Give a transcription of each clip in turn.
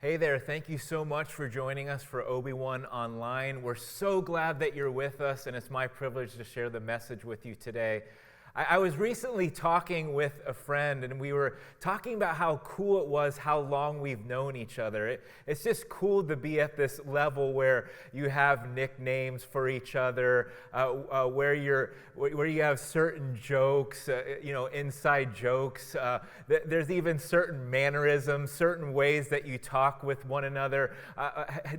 Hey there, thank you so much for joining us for Obi-Wan Online. We're so glad that you're with us, and it's my privilege to share the message with you today. I was recently talking with a friend, and we were talking about how cool it was how long we've known each other. It's just cool to be at this level where you have nicknames for each other, where you have certain jokes, inside jokes. There's even certain mannerisms, certain ways that you talk with one another.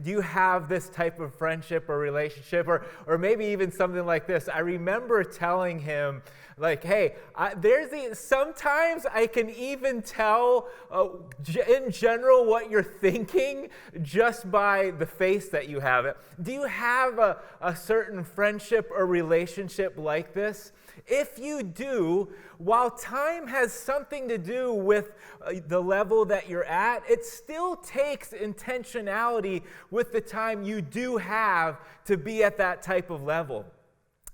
Do you have this type of friendship or relationship, or maybe even something like this? I remember telling him, like, hey, sometimes I can even tell in general what you're thinking just by the face that you have. Do you have a certain friendship or relationship like this? If you do, while time has something to do with the level that you're at, it still takes intentionality with the time you do have to be at that type of level.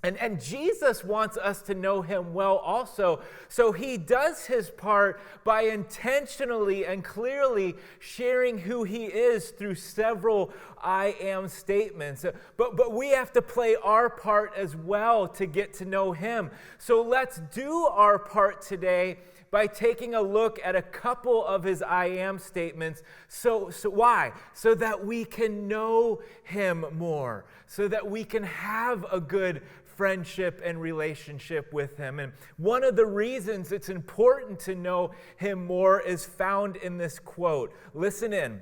And Jesus wants us to know him well also, so he does his part by intentionally and clearly sharing who he is through several I am statements. But we have to play our part as well to get to know him. So let's do our part today by taking a look at a couple of his I am statements. So why? So that we can know him more, so that we can have a good friendship and relationship with him. And one of the reasons it's important to know him more is found in this quote. Listen in.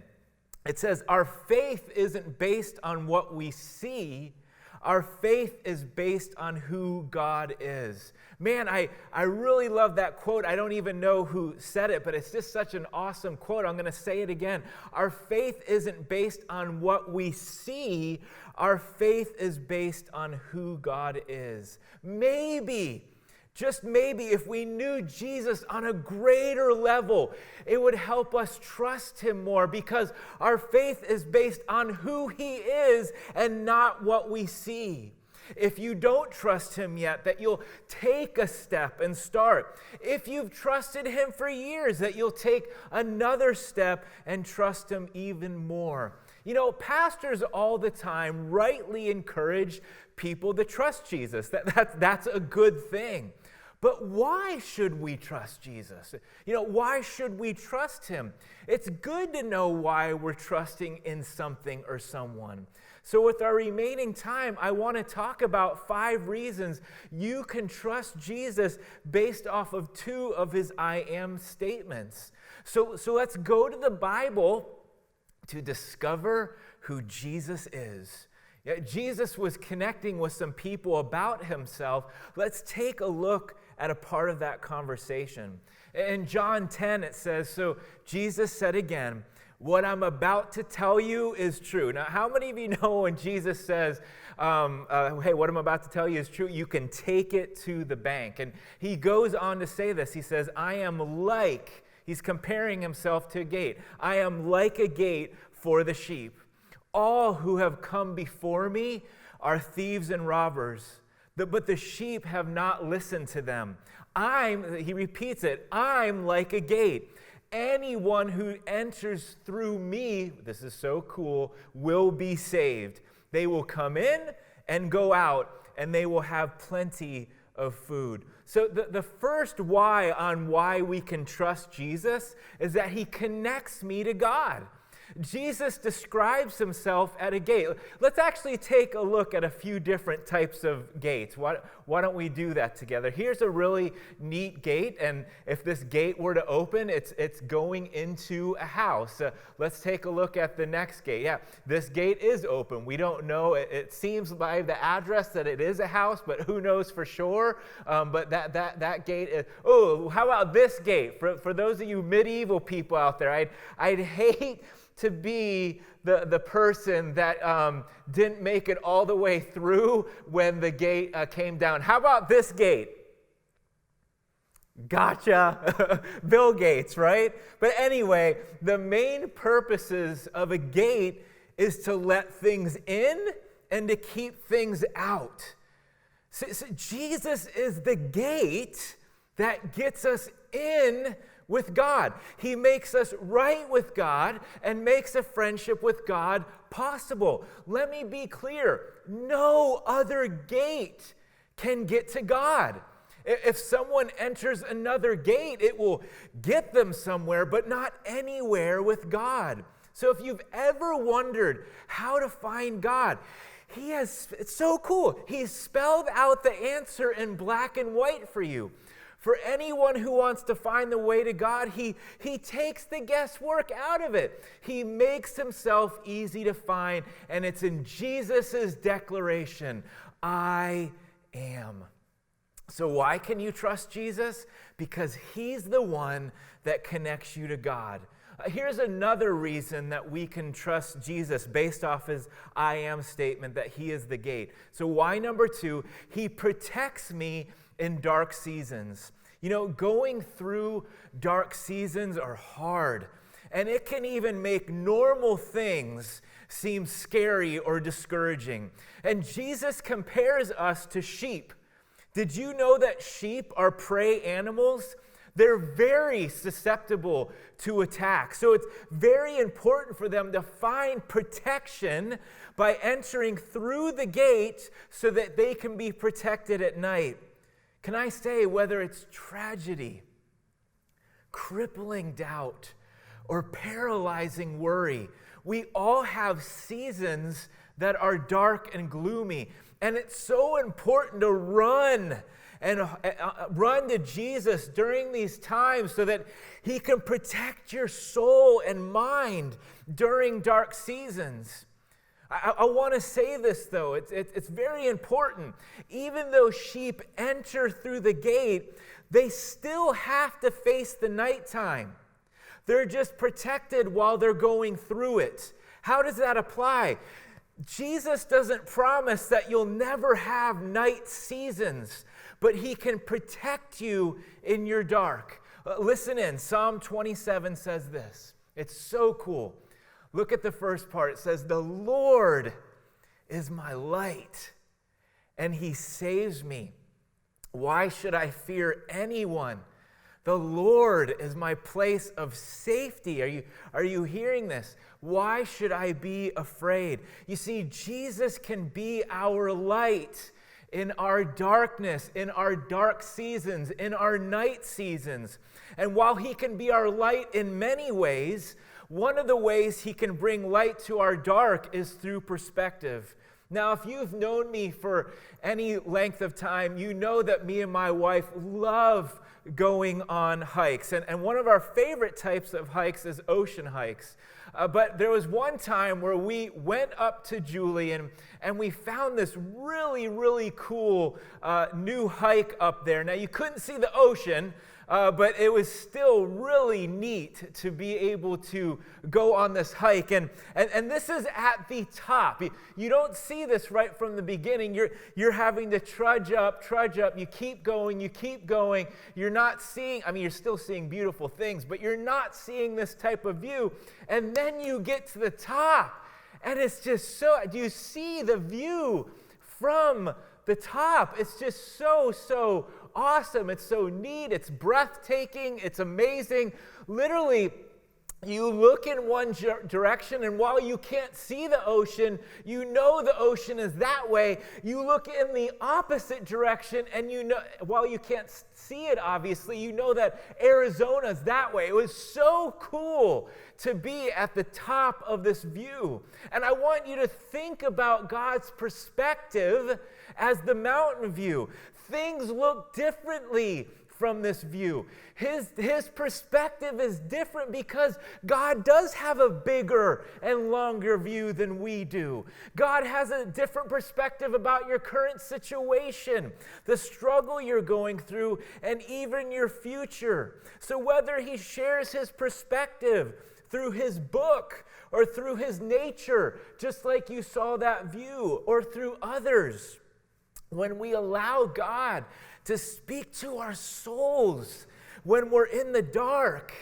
It says, "Our faith isn't based on what we see. Our faith is based on who God is." Man, I really love that quote. I don't even know who said it, but it's just such an awesome quote. I'm going to say it again. Our faith isn't based on what we see. Our faith is based on who God is. Maybe, just maybe, if we knew Jesus on a greater level, it would help us trust him more, because our faith is based on who he is and not what we see. If you don't trust him yet, that you'll take a step and start. If you've trusted him for years, that you'll take another step and trust him even more. You know, pastors all the time rightly encourage people to trust Jesus. That's a good thing. But why should we trust Jesus? Why should we trust him? It's good to know why we're trusting in something or someone. So with our remaining time, I want to talk about 5 reasons you can trust Jesus based off of 2 of his I am statements. So let's go to the Bible to discover who Jesus is. Yeah, Jesus was connecting with some people about himself. Let's take a look at a part of that conversation. In John 10, it says, "So Jesus said again, 'What I'm about to tell you is true.'" Now, how many of you know when Jesus says, hey, what I'm about to tell you is true, you can take it to the bank? And he goes on to say this. He says, he's comparing himself to a gate. "I am like a gate for the sheep. All who have come before me are thieves and robbers, but the sheep have not listened to them. He repeats it, I'm like a gate. Anyone who enters through me," this is so cool, "will be saved. They will come in and go out, and they will have plenty of food." So the first why we can trust Jesus is that he connects me to God. Jesus describes himself at a gate. Let's actually take a look at a few different types of gates. Why don't we do that together? Here's a really neat gate, and if this gate were to open, it's going into a house. Let's take a look at the next gate. Yeah, this gate is open. We don't know. It seems by the address that it is a house, but who knows for sure? But that gate is... Oh, how about this gate? For those of you medieval people out there, I'd hate to be the person that didn't make it all the way through when the gate came down. How about this gate? Gotcha. Bill Gates, right? But anyway, the main purposes of a gate is to let things in and to keep things out. So Jesus is the gate that gets us in with God. He makes us right with God and makes a friendship with God possible. Let me be clear. No other gate can get to God. If someone enters another gate, it will get them somewhere, but not anywhere with God. So if you've ever wondered how to find God, it's so cool. He's spelled out the answer in black and white for you. For anyone who wants to find the way to God, he takes the guesswork out of it. He makes himself easy to find, and it's in Jesus' declaration, I am. So why can you trust Jesus? Because he's the one that connects you to God. Here's another reason that we can trust Jesus based off his I am statement that he is the gate. So why number 2, he protects me in dark seasons. You know, going through dark seasons are hard, and it can even make normal things seem scary or discouraging. And Jesus compares us to sheep. Did you know that sheep are prey animals? They're very susceptible to attack. So it's very important for them to find protection by entering through the gate so that they can be protected at night. Can I say, whether it's tragedy, crippling doubt, or paralyzing worry, we all have seasons that are dark and gloomy. And it's so important to run to Jesus during these times so that he can protect your soul and mind during dark seasons. I want to say this, though. It's very important. Even though sheep enter through the gate, they still have to face the nighttime. They're just protected while they're going through it. How does that apply? Jesus doesn't promise that you'll never have night seasons, but he can protect you in your dark. Listen in. Psalm 27 says this. It's so cool. Look at the first part. It says, "The Lord is my light, and he saves me. Why should I fear anyone? The Lord is my place of safety." Are you hearing this? Why should I be afraid? You see, Jesus can be our light in our darkness, in our dark seasons, in our night seasons. And while he can be our light in many ways, one of the ways he can bring light to our dark is through perspective. Now, if you've known me for any length of time, you know that me and my wife love going on hikes. And one of our favorite types of hikes is ocean hikes. But there was one time where we went up to Julian and we found this really, really cool new hike up there. Now, you couldn't see the ocean, but it was still really neat to be able to go on this hike. And this is at the top. You don't see this right from the beginning. You're having to trudge up. You keep going. You're not seeing, you're still seeing beautiful things, but you're not seeing this type of view. And then you get to the top, and it's just so, do you see the view from the top? It's just so awesome. It's so neat. It's breathtaking. It's amazing. Literally, you look in one direction, and while you can't see the ocean, you know the ocean is that way. You look in the opposite direction, and you know, while you can't see it, obviously, you know that Arizona's that way. It was so cool to be at the top of this view. And I want you to think about God's perspective as the mountain view. Things look differently from this view. His perspective is different because God does have a bigger and longer view than we do. God has a different perspective about your current situation, the struggle you're going through, and even your future. So whether he shares his perspective through his book or through his nature, just like you saw that view, or through others, when we allow God to speak to our souls when we're in the dark,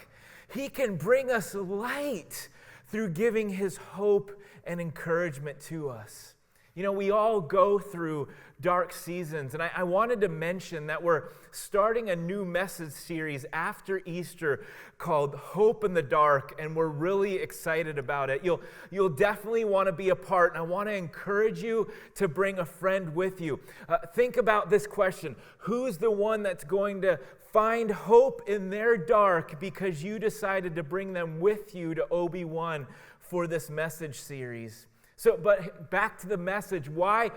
he can bring us light through giving his hope and encouragement to us. You know, we all go through dark seasons, and I wanted to mention that we're starting a new message series after Easter called Hope in the Dark, and we're really excited about it. You'll definitely want to be a part, and I want to encourage you to bring a friend with you. Think about this question: who's the one that's going to find hope in their dark because you decided to bring them with you to Obi-Wan for this message series? So, but back to the message. Why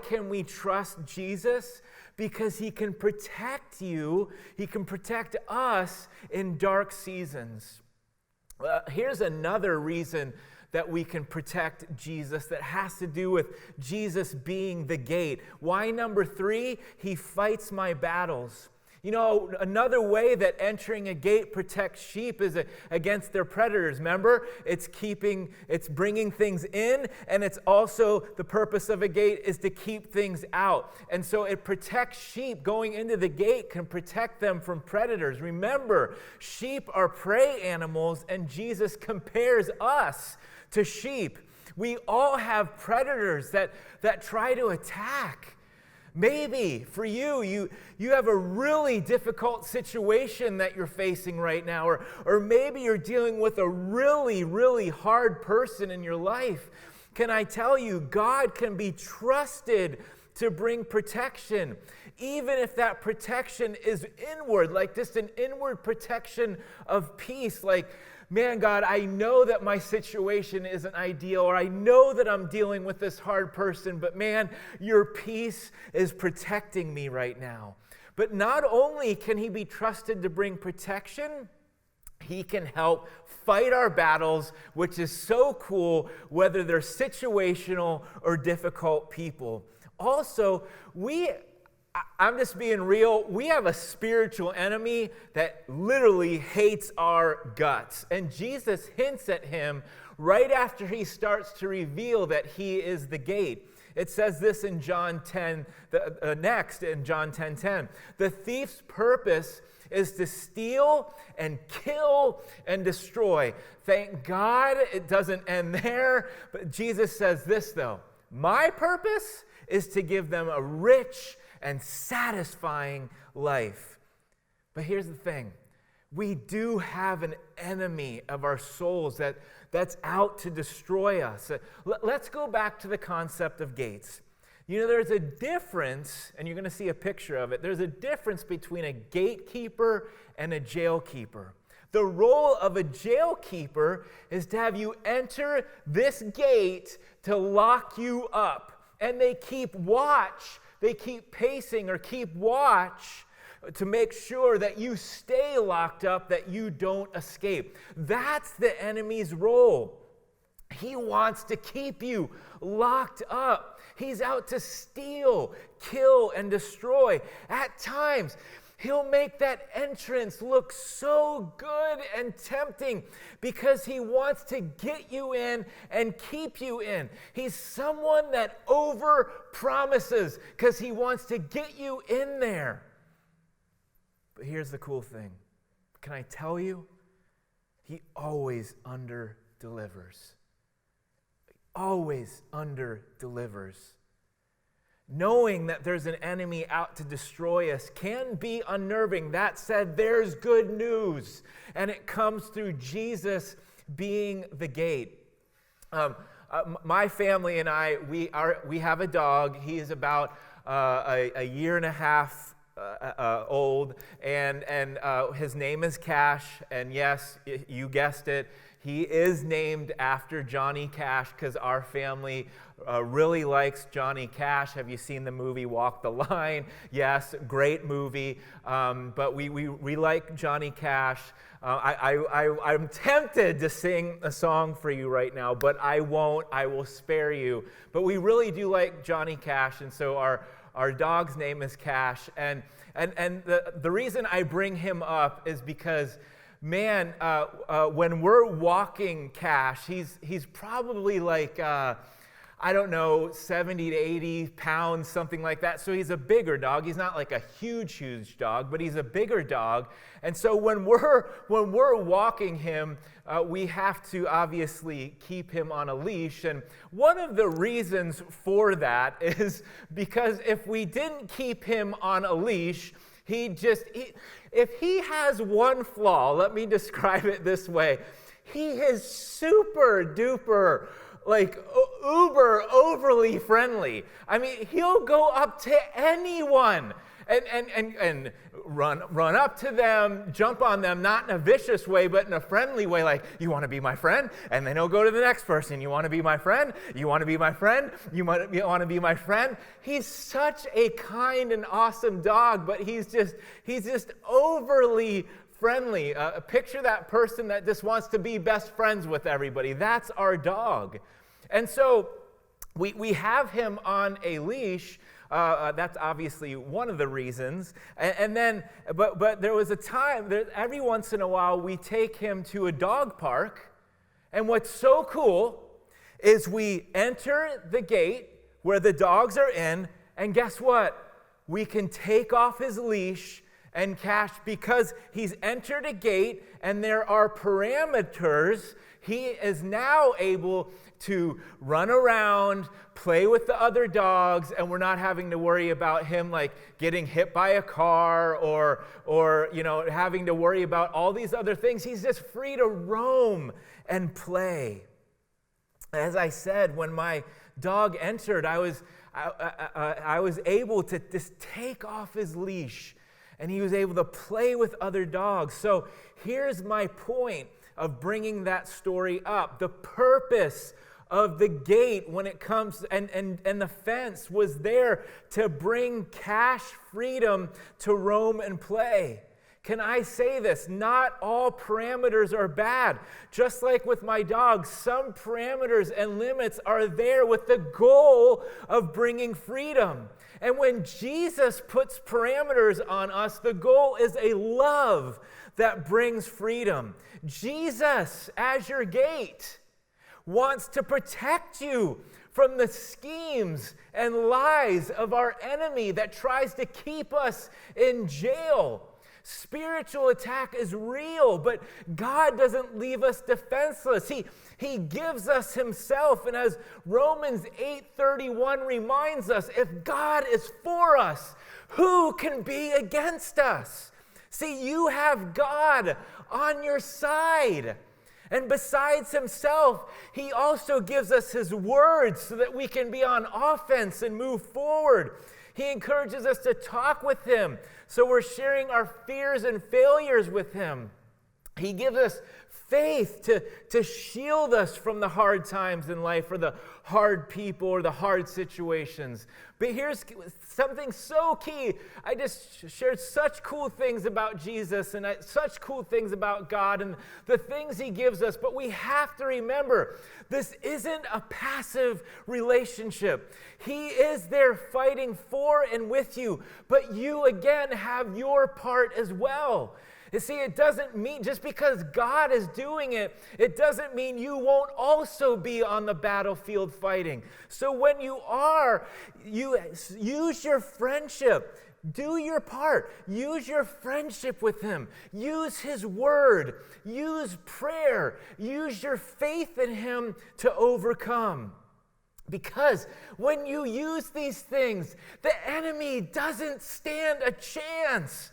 can we trust Jesus? Because he can protect you. He can protect us in dark seasons. Here's another reason that we can protect Jesus that has to do with Jesus being the gate. Why number 3? He fights my battles. You know, another way that entering a gate protects sheep is against their predators. Remember, it's bringing things in, and it's also the purpose of a gate is to keep things out. And so it protects sheep. Going into the gate can protect them from predators. Remember, sheep are prey animals, and Jesus compares us to sheep. We all have predators that try to attack. Maybe for you have a really difficult situation that you're facing right now, or maybe you're dealing with a really, really hard person in your life. Can I tell you, God can be trusted to bring protection, even if that protection is inward, like just an inward protection of peace, like, man, God, I know that my situation isn't ideal, or I know that I'm dealing with this hard person, but man, your peace is protecting me right now. But not only can he be trusted to bring protection, he can help fight our battles, which is so cool, whether they're situational or difficult people. Also, I'm just being real. We have a spiritual enemy that literally hates our guts. And Jesus hints at him right after he starts to reveal that he is the gate. It says this in John 10, next in John 10:10. The thief's purpose is to steal and kill and destroy. Thank God it doesn't end there. But Jesus says this, though. My purpose is to give them a rich and satisfying life. But here's the thing. We do have an enemy of our souls that's out to destroy us. Let's go back to the concept of gates. You know, there's a difference, and you're going to see a picture of it. There's a difference between a gatekeeper and a jailkeeper. The role of a jailkeeper is to have you enter this gate to lock you up. And they keep watch. They keep pacing or keep watch to make sure that you stay locked up, that you don't escape. That's the enemy's role. He wants to keep you locked up. He's out to steal, kill, and destroy. At times, he'll make that entrance look so good and tempting because he wants to get you in and keep you in. He's someone that over-promises because he wants to get you in there. But here's the cool thing. Can I tell you? He always under-delivers. Always under-delivers. Knowing that there's an enemy out to destroy us can be unnerving. That said, there's good news, and it comes through Jesus being the gate. My family and I, we have a dog. He is about a year and a half old, and his name is Cash. And yes, you guessed it. He is named after Johnny Cash because our family really likes Johnny Cash. Have you seen the movie Walk the Line? Yes, great movie. But we like Johnny Cash. I'm tempted to sing a song for you right now, but I won't. I will spare you. But we really do like Johnny Cash, and so our dog's name is Cash. And the reason I bring him up is because, man, when we're walking Cash, he's probably like, I don't know, 70 to 80 pounds, something like that. So he's a bigger dog. He's not like a huge dog, but he's a bigger dog. And so when we're walking him, we have to obviously keep him on a leash. And one of the reasons for that is because if we didn't keep him on a leash, if he has one flaw, let me describe it this way. He is super duper, like uber overly friendly. I mean, he'll go up to anyone and run up to them, jump on them, not in a vicious way, but in a friendly way, like, you want to be my friend? And then he'll go to the next person. You want to be my friend? You want to be my friend? You want to be my friend? He's such a kind and awesome dog, but he's just overly friendly. Picture that person that just wants to be best friends with everybody. That's our dog. And so we have him on a leash. That's obviously one of the reasons. And then, but there was a time that every once in a while we take him to a dog park. And what's so cool is we enter the gate where the dogs are in, and guess what? We can take off his leash and cash, because he's entered a gate and there are parameters. He is now able to run around, play with the other dogs, and we're not having to worry about him like getting hit by a car or having to worry about all these other things. He's just free to roam and play. As I said, when my dog entered, I was able to just take off his leash, and he was able to play with other dogs. So here's my point of bringing that story up. The purpose of the gate when it comes, and the fence was there to bring Cash freedom to roam and play. Can I say this? Not all parameters are bad. Just like with my dog, some parameters and limits are there with the goal of bringing freedom. And when Jesus puts parameters on us, the goal is a love that brings freedom. Jesus, as your gate, wants to protect you from the schemes and lies of our enemy that tries to keep us in jail. Spiritual attack is real, but God doesn't leave us defenseless. He gives us himself, and as Romans 8:31 reminds us, if God is for us, who can be against us? See, you have God on your side. And besides himself, he also gives us his word so that we can be on offense and move forward. He encourages us to talk with him, so we're sharing our fears and failures with him. He gives us faith to shield us from the hard times in life, or the hard people, or the hard situations. But here's something so key. I just shared such cool things about Jesus and such cool things about God and the things he gives us. But we have to remember, this isn't a passive relationship. He is there fighting for and with you, but you again have your part as well. You see, it doesn't mean, just because God is doing it, it doesn't mean you won't also be on the battlefield fighting. So when you use your friendship. Do your part. Use your friendship with him. Use his word. Use prayer. Use your faith in him to overcome. Because when you use these things, the enemy doesn't stand a chance.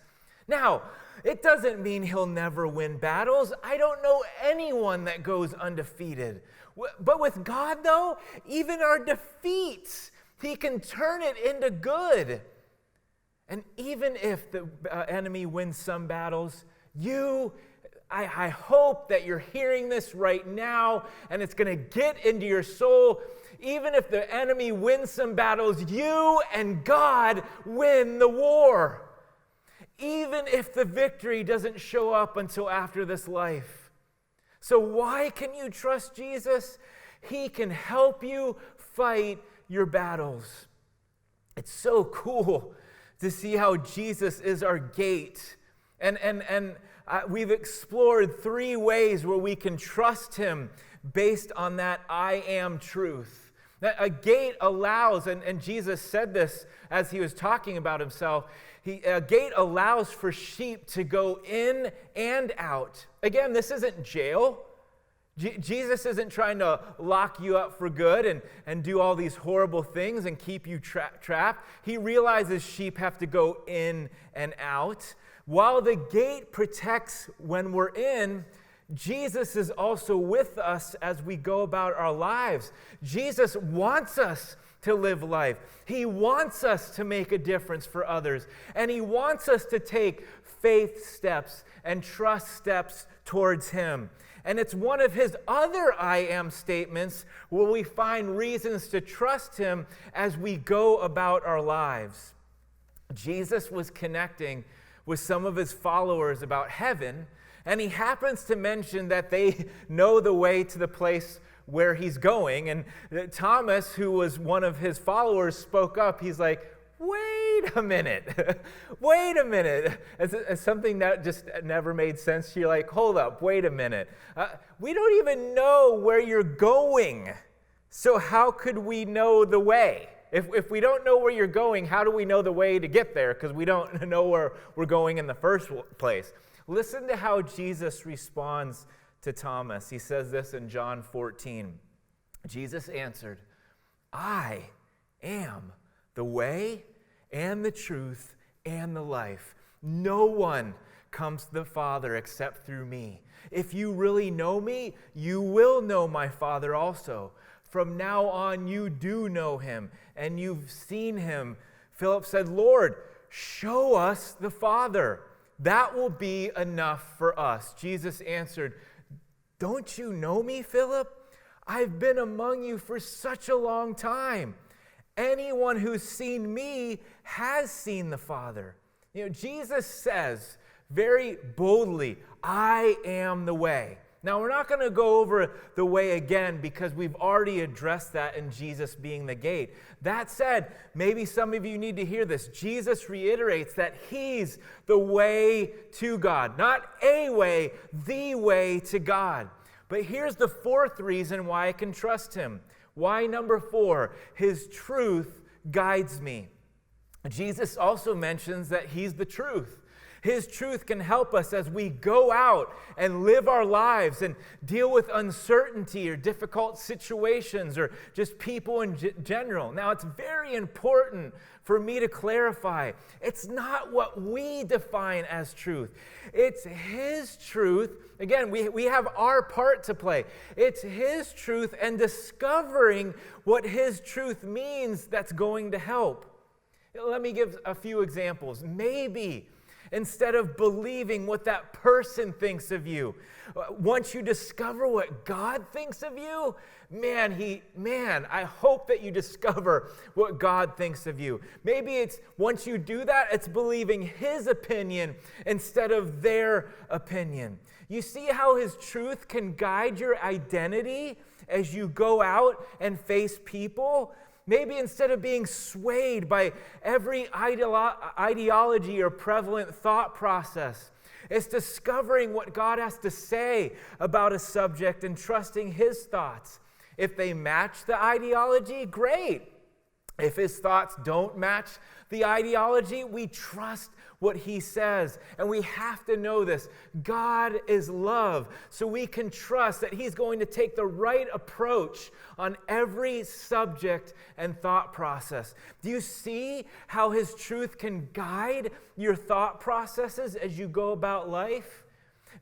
Now, it doesn't mean he'll never win battles. I don't know anyone that goes undefeated. But with God, though, even our defeats, he can turn it into good. And even if the enemy wins some battles, I hope that you're hearing this right now, and it's going to get into your soul. Even if the enemy wins some battles, you and God win the war. Even if the victory doesn't show up until after this life. So why can you trust Jesus? He can help you fight your battles. It's so cool to see how Jesus is our gate. And we've explored 3 ways where we can trust him based on that I am truth. A gate allows, and Jesus said this as he was talking about himself, a gate allows for sheep to go in and out. Again, this isn't jail. Jesus isn't trying to lock you up for good and do all these horrible things and keep you trapped. He realizes sheep have to go in and out. While the gate protects when we're in, Jesus is also with us as we go about our lives. Jesus wants us to live life. He wants us to make a difference for others. And he wants us to take faith steps and trust steps towards him. And it's one of his other I am statements where we find reasons to trust him as we go about our lives. Jesus was connecting with some of his followers about heaven, and he happens to mention that they know the way to the place where he's going. And Thomas, who was one of his followers, spoke up. He's like, wait a minute. Wait a minute. As something that just never made sense to you, like, hold up, wait a minute. We don't even know where you're going. So how could we know the way? If we don't know where you're going, how do we know the way to get there? Because we don't know where we're going in the first place. Listen to how Jesus responds to Thomas. He says this in John 14. Jesus answered, I am the way and the truth and the life. No one comes to the Father except through me. If you really know me, you will know my Father also. From now on, you do know him, and you've seen him. Philip said, Lord, show us the Father. That will be enough for us. Jesus answered, don't you know me, Philip? I've been among you for such a long time. Anyone who's seen me has seen the Father. Jesus says very boldly, I am the way. Now, we're not going to go over the way again because we've already addressed that in Jesus being the gate. That said, maybe some of you need to hear this. Jesus reiterates that he's the way to God. Not a way, the way to God. But here's the fourth reason why I can trust him. Why number 4? His truth guides me. Jesus also mentions that he's the truth. His truth can help us as we go out and live our lives and deal with uncertainty or difficult situations or just people in general. Now, it's very important for me to clarify. It's not what we define as truth. It's his truth. Again, we have our part to play. It's his truth and discovering what his truth means that's going to help. Let me give a few examples. Maybe instead of believing what that person thinks of you, once you discover what God thinks of you, I hope that you discover what God thinks of you. Maybe it's once you do that, it's believing his opinion instead of their opinion. You see how his truth can guide your identity as you go out and face people? Maybe instead of being swayed by every ideology or prevalent thought process, it's discovering what God has to say about a subject and trusting his thoughts. If they match the ideology, great. If his thoughts don't match the ideology, we trust what he says. And we have to know this. God is love. So we can trust that he's going to take the right approach on every subject and thought process. Do you see how his truth can guide your thought processes as you go about life?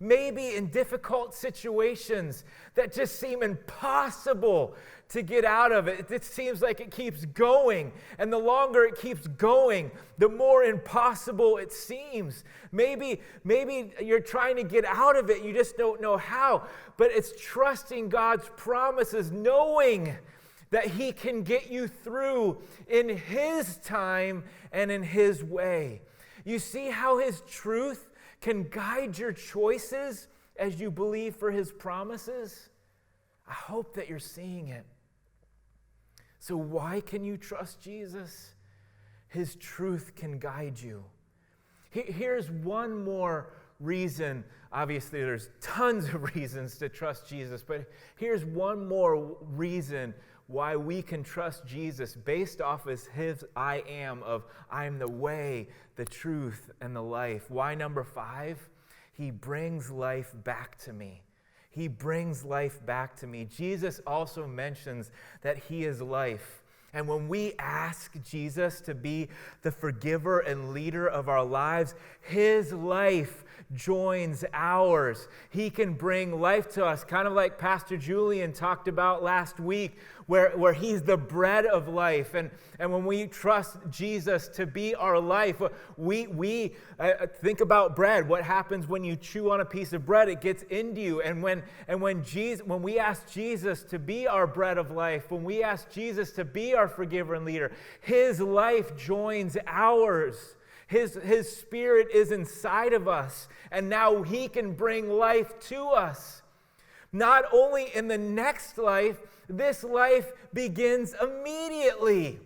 Maybe in difficult situations that just seem impossible to get out of it. It seems like it keeps going. And the longer it keeps going, the more impossible it seems. Maybe you're trying to get out of it. You just don't know how. But it's trusting God's promises, knowing that he can get you through in his time and in his way. You see how his truth can guide your choices as you believe for his promises? I hope that you're seeing it. So why can you trust Jesus? His truth can guide you. Here's one more reason. Obviously, there's tons of reasons to trust Jesus, but here's one more reason why we can trust Jesus based off of his I am of I am the way, the truth, and the life. Why number 5? He brings life back to me. He brings life back to me. Jesus also mentions that he is life. And when we ask Jesus to be the forgiver and leader of our lives, his life joins ours. He can bring life to us, kind of like Pastor Julian talked about last week, where he's the bread of life. And when we trust Jesus to be our life, we think about bread. What happens when you chew on a piece of bread? It gets into you. And when we ask Jesus to be our bread of life, when we ask Jesus to be our forgiver and leader, his life joins ours. His spirit is inside of us, and now he can bring life to us. Not only in the next life, this life begins immediately.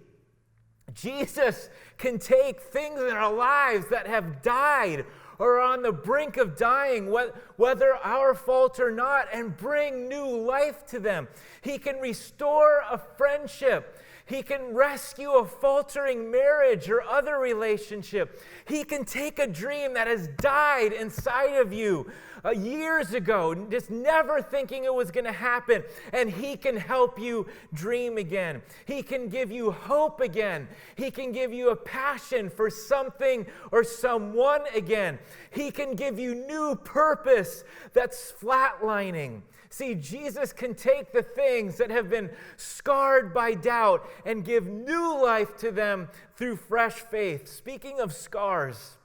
Jesus can take things in our lives that have died or are on the brink of dying, whether our fault or not, and bring new life to them. He can restore a friendship. He can rescue a faltering marriage or other relationship. He can take a dream that has died inside of you years ago, just never thinking it was going to happen, and he can help you dream again. He can give you hope again. He can give you a passion for something or someone again. He can give you new purpose that's flatlining. See, Jesus can take the things that have been scarred by doubt and give new life to them through fresh faith. Speaking of scars,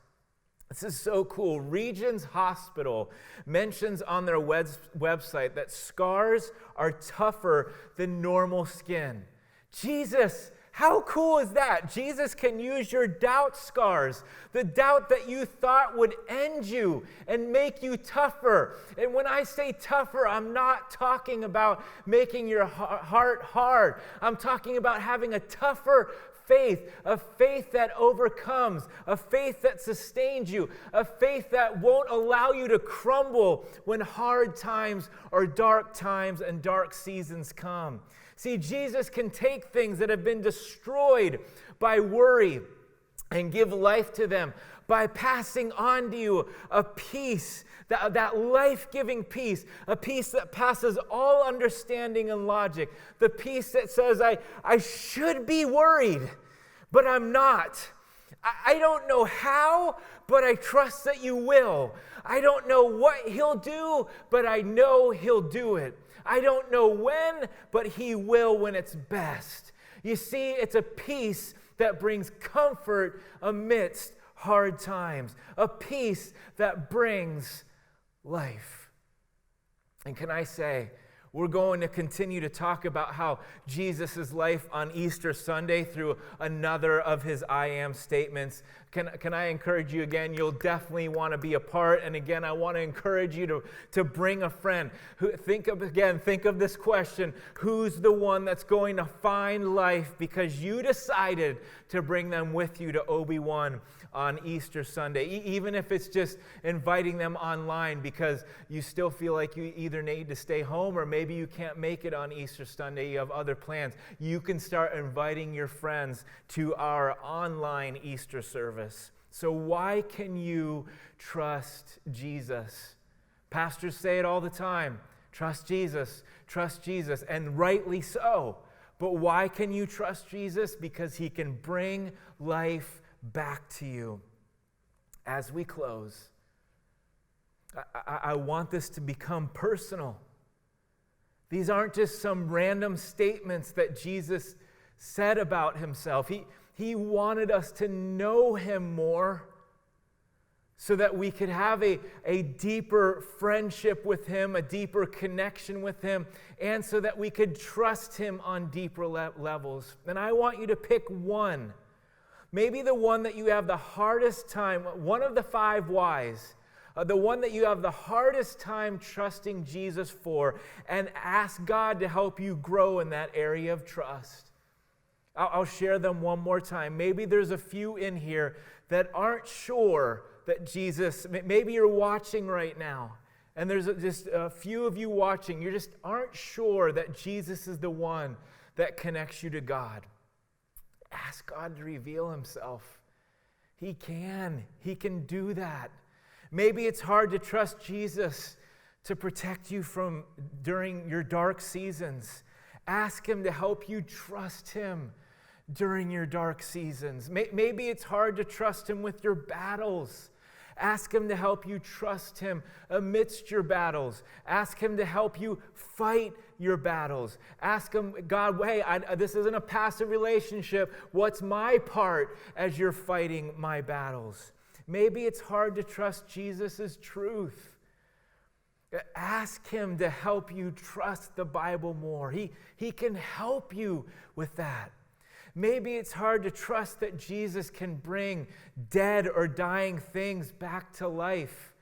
this is so cool. Regions Hospital mentions on their website that scars are tougher than normal skin. Jesus, how cool is that? Jesus can use your doubt scars, the doubt that you thought would end you and make you tougher. And when I say tougher, I'm not talking about making your heart hard. I'm talking about having a tougher faith, a faith that overcomes, a faith that sustains you, a faith that won't allow you to crumble when hard times or dark times and dark seasons come. See, Jesus can take things that have been destroyed by worry and give life to them by passing on to you a peace, that life-giving peace, a peace that passes all understanding and logic, the peace that says, I should be worried, but I'm not. I don't know how, but I trust that you will. I don't know what he'll do, but I know he'll do it. I don't know when, but he will when it's best. You see, it's a peace that brings comfort amidst hard times, a peace that brings life. And can I say, we're going to continue to talk about how Jesus' life on Easter Sunday through another of his I am statements. Can I encourage you again? You'll definitely want to be a part. And again, I want to encourage you to bring a friend. Think of this question. Who's the one that's going to find life because you decided to bring them with you to OB1 on Easter Sunday? Even if it's just inviting them online because you still feel like you either need to stay home or maybe you can't make it on Easter Sunday. You have other plans. You can start inviting your friends to our online Easter service. So why can you trust Jesus? Pastors say it all the time. Trust Jesus, and rightly so. But why can you trust Jesus? Because he can bring life back to you. As we close, I want this to become personal. These aren't just some random statements that Jesus said about himself. He wanted us to know him more so that we could have a deeper friendship with him, a deeper connection with him, and so that we could trust him on deeper levels. And I want you to pick one. Maybe the one that you have the hardest time, one of the 5 whys, the one that you have the hardest time trusting Jesus for, and ask God to help you grow in that area of trust. I'll share them one more time. Maybe there's a few in here that aren't sure that Jesus, maybe you're watching right now, and there's just a few of you watching, you just aren't sure that Jesus is the one that connects you to God, ask God to reveal himself. He can do that. Maybe it's hard to trust Jesus to protect you from during your dark seasons. Ask him to help you trust him during your dark seasons. Maybe it's hard to trust him with your battles. Ask him to help you trust him amidst your battles. Ask him to help you fight your battles. Ask him, God, hey, this isn't a passive relationship. What's my part as you're fighting my battles? Maybe it's hard to trust Jesus' truth. Ask him to help you trust the Bible more. He can help you with that. Maybe it's hard to trust that Jesus can bring dead or dying things back to life.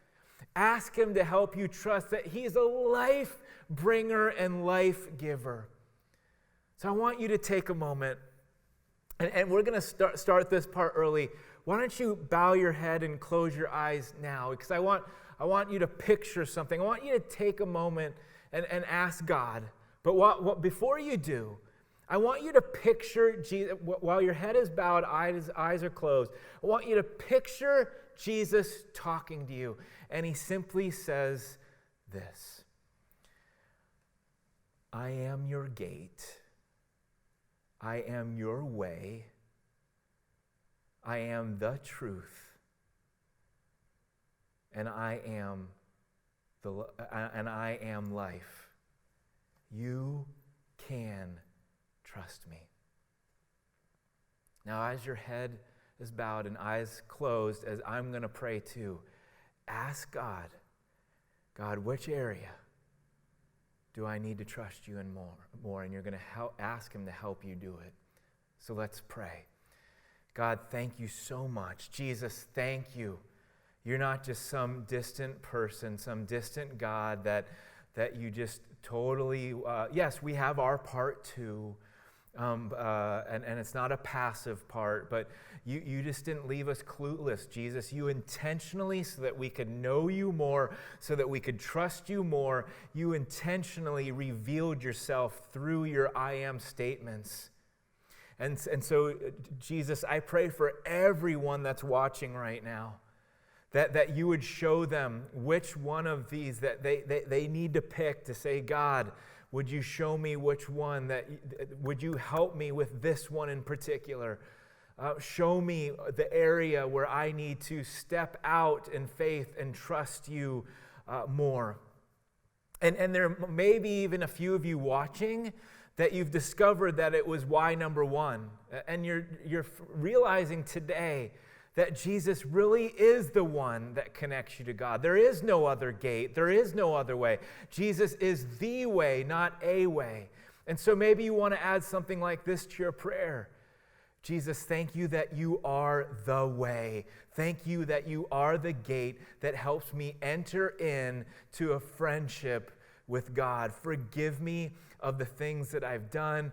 Ask him to help you trust that he's a life bringer and life giver. So I want you to take a moment, and we're going to start this part early. Why don't you bow your head and close your eyes now? Because I want you to picture something. I want you to take a moment and ask God. But before you do, I want you to picture Jesus, while your head is bowed, eyes are closed, I want you to picture Jesus talking to you. And he simply says this: I am your gate. I am your way. I am the truth. And I am life. You can trust me. Now, as your head is bowed and eyes closed, as I'm going to pray too, ask God, which area do I need to trust you in more? And you're going to ask him to help you do it. So let's pray. God, thank you so much. Jesus, thank you. You're not just some distant person, some distant God that you just totally, yes, we have our part too. And it's not a passive part, but you just didn't leave us clueless, Jesus. You intentionally, so that we could know you more, so that we could trust you more, you intentionally revealed yourself through your I am statements. And so, Jesus, I pray for everyone that's watching right now, that you would show them which one of these that they need to pick to say, God, would you show me which one, would you help me with this one in particular? Show me the area where I need to step out in faith and trust you more. And there may be even a few of you watching that you've discovered that it was why number one. And you're realizing today that Jesus really is the one that connects you to God. There is no other gate. There is no other way. Jesus is the way, not a way. And so maybe you want to add something like this to your prayer. Jesus, thank you that you are the way. Thank you that you are the gate that helps me enter in to a friendship with God. Forgive me of the things that I've done.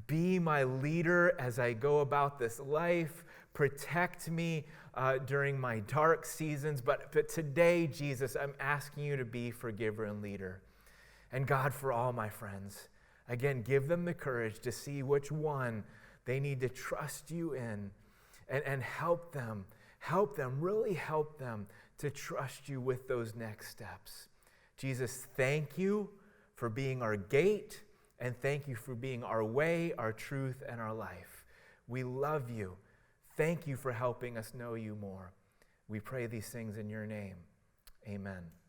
Be my leader as I go about this life. Protect me during my dark seasons. But today, Jesus, I'm asking you to be forgiver and leader. And God, for all my friends, again, give them the courage to see which one they need to trust you in, and help them, really help them to trust you with those next steps. Jesus, thank you for being our gate, and thank you for being our way, our truth, and our life. We love you. Thank you for helping us know you more. We pray these things in your name. Amen.